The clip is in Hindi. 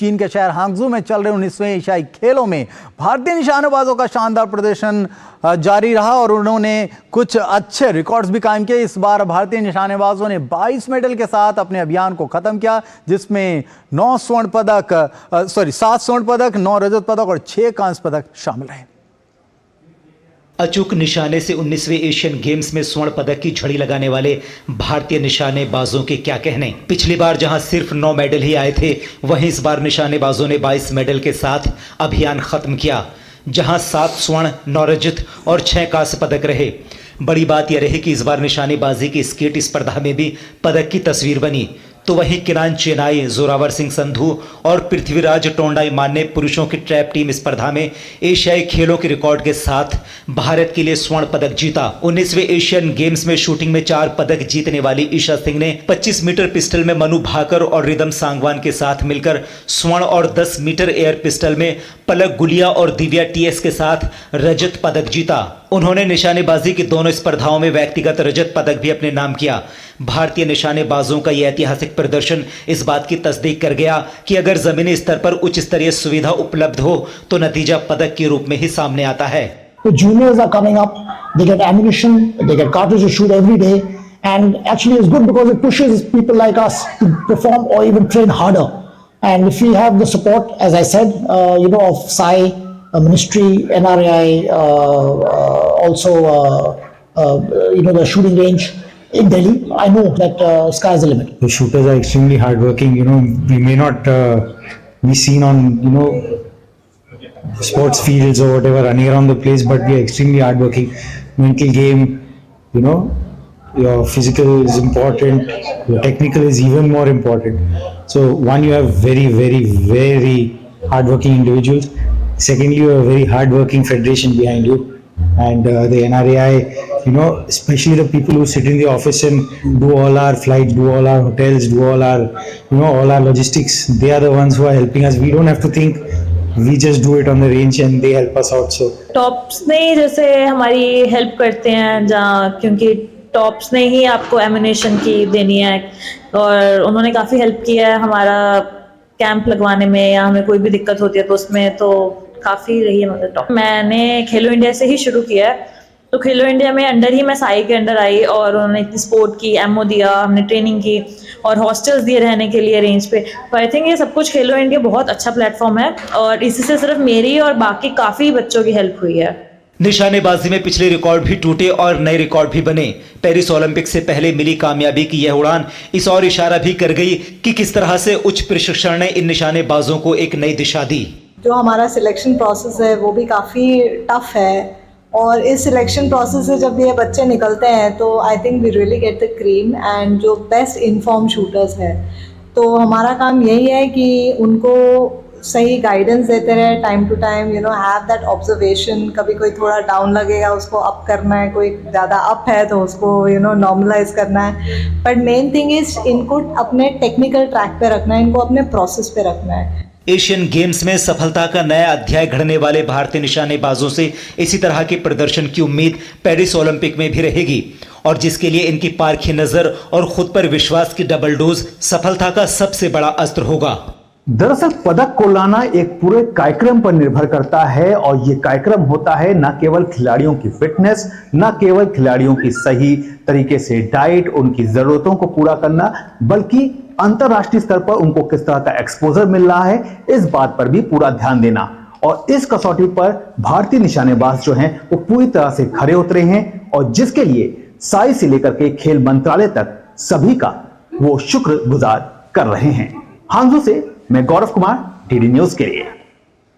चीन के शहर हांगझू में चल रहे 19वें एशियाई खेलों में भारतीय निशानेबाजों का शानदार प्रदर्शन जारी रहा और उन्होंने कुछ अच्छे रिकॉर्ड्स भी कायम किए। इस बार भारतीय निशानेबाजों ने 22 मेडल के साथ अपने अभियान को खत्म किया, जिसमें 7 स्वर्ण पदक, 9 रजत पदक और 6 कांस्य पदक शामिल रहे। अचूक निशाने से 19वें एशियन गेम्स में स्वर्ण पदक की झड़ी लगाने वाले भारतीय निशानेबाजों के क्या कहने। पिछली बार जहां सिर्फ 9 मेडल ही आए थे, वहीं इस बार निशानेबाजों ने 22 मेडल के साथ अभियान खत्म किया, जहां 7 स्वर्ण, 9 रजत और 6 कांस्य पदक रहे। बड़ी बात यह रही कि इस बार निशानेबाजी की स्केट स्पर्धा में भी पदक की तस्वीर बनी, तो वहीं किरान चेनाई, जोरावर सिंह संधू और पृथ्वीराज टोंडाईमान ने पुरुषों की ट्रैप टीम स्पर्धा में एशियाई खेलों के रिकॉर्ड के साथ भारत के लिए स्वर्ण पदक जीता। 19वें एशियन गेम्स में शूटिंग में 4 पदक जीतने वाली ईशा सिंह ने 25 मीटर पिस्टल में मनु भाकर और रिदम सांगवान के साथ मिलकर स्वर्ण और 10 मीटर एयर पिस्टल में पलक गुलिया और दिव्या टीएस के साथ रजत पदक जीता। उन्होंने निशानेबाजी की दोनों स्पर्धाओं में व्यक्तिगत रजत पदक भी अपने नाम किया। भारतीय निशानेबाजों का यह ऐतिहासिक प्रदर्शन इस बात की तस्दीक कर गया कि अगर जमीनी स्तर पर उच्च स्तरीय सुविधा उपलब्ध हो तो नतीजा पदक के रूप में ही सामने आता है। The juniors are coming up, they get ammunition, they get cartridges to shoot every day, and actually it's good because it pushes people like us to perform or even train harder. And if we have the support, as I said, of SAI, Ministry, NRI, also the shooting range in Delhi, I know that sky is the limit. The shooters are extremely hardworking. We may not be seen on sports fields or whatever running around the place, but we are extremely hardworking. Mental game, your physical is important, your technical is even more important. So one, you have very, very, very hardworking individuals. Secondly, you have a very hardworking federation behind you, and the NRAI, especially the people who sit in the office and do all our flights, do all our hotels, do all our, all our logistics. They are the ones who are helping us. We don't have to think. We just do it on the range and they help us out. So tops ने जैसे हमारी हेल्प करते हैं, क्योंकि टॉप्स ने ही आपको एमिनेशन की देनी है और उन्होंने काफ़ी हेल्प किया है हमारा कैंप लगवाने में, या हमें कोई भी दिक्कत होती है तो उसमें तो काफ़ी रही है मदद टॉप। मैंने खेलो इंडिया से ही शुरू किया है, तो खेलो इंडिया में अंडर ही मैं साई के अंडर आई और उन्होंने इतनी सपोर्ट की, एमओ दिया, हमने ट्रेनिंग की और हॉस्टल्स दिए रहने के लिए रेंज पे। तो आई थिंक ये सब कुछ खेलो इंडिया बहुत अच्छा प्लेटफॉर्म है और इसी से सिर्फ मेरी और बाकी काफ़ी बच्चों की हेल्प हुई है। निशानेबाजी में पिछले रिकॉर्ड भी टूटे और नए रिकॉर्ड भी बने। पेरिस ओलंपिक से पहले मिली कामयाबी की यह उड़ान इस और इशारा भी कर गई कि किस तरह से उच्च प्रशिक्षण ने इन निशानेबाजों को एक नई दिशा दी। जो हमारा सिलेक्शन प्रोसेस है वो भी काफ़ी टफ है और इस सिलेक्शन प्रोसेस से जब ये बच्चे निकलते हैं तो I think we really get the cream and जो बेस्ट इन्फॉर्म शूटर्स हैं। तो हमारा काम यही है कि उनको सही गाइडेंस देते रहे time to time, have that observation. कभी कोई थोड़ा डाउन लगेगा उसको अप करना है, कोई ज़्यादा अप है तो उसको नॉर्मलाइज करना है। बट मेन थिंग इज इनको अपने टेक्निकल ट्रैक पे रखना है, इनको अपने प्रोसेस पे रखना है। एशियन गेम्स में सफलता का नया अध्याय घड़ने वाले भारतीय निशानेबाजों से इसी तरह के प्रदर्शन की उम्मीद पेरिस ओलंपिक में भी रहेगी, और जिसके लिए इनकी पारखी नजर और खुद पर विश्वास की डबल डोज सफलता का सबसे बड़ा अस्त्र होगा। दरअसल पदक को लाना एक पूरे कार्यक्रम पर निर्भर करता है और ये कार्यक्रम होता है न केवल खिलाड़ियों की फिटनेस, न केवल खिलाड़ियों की सही तरीके से डाइट, उनकी जरूरतों को पूरा करना, बल्कि अंतरराष्ट्रीय स्तर पर उनको किस तरह का एक्सपोजर मिल रहा है, इस बात पर भी पूरा ध्यान देना। और इस कसौटी पर भारतीय निशानेबाज जो हैं वो पूरी तरह से खरे उतरे हैं और जिसके लिए साई से लेकर के खेल मंत्रालय तक सभी का वो शुक्रगुजार कर रहे हैं। हांगझू से मैं गौरव कुमार, डीडी न्यूज के लिए।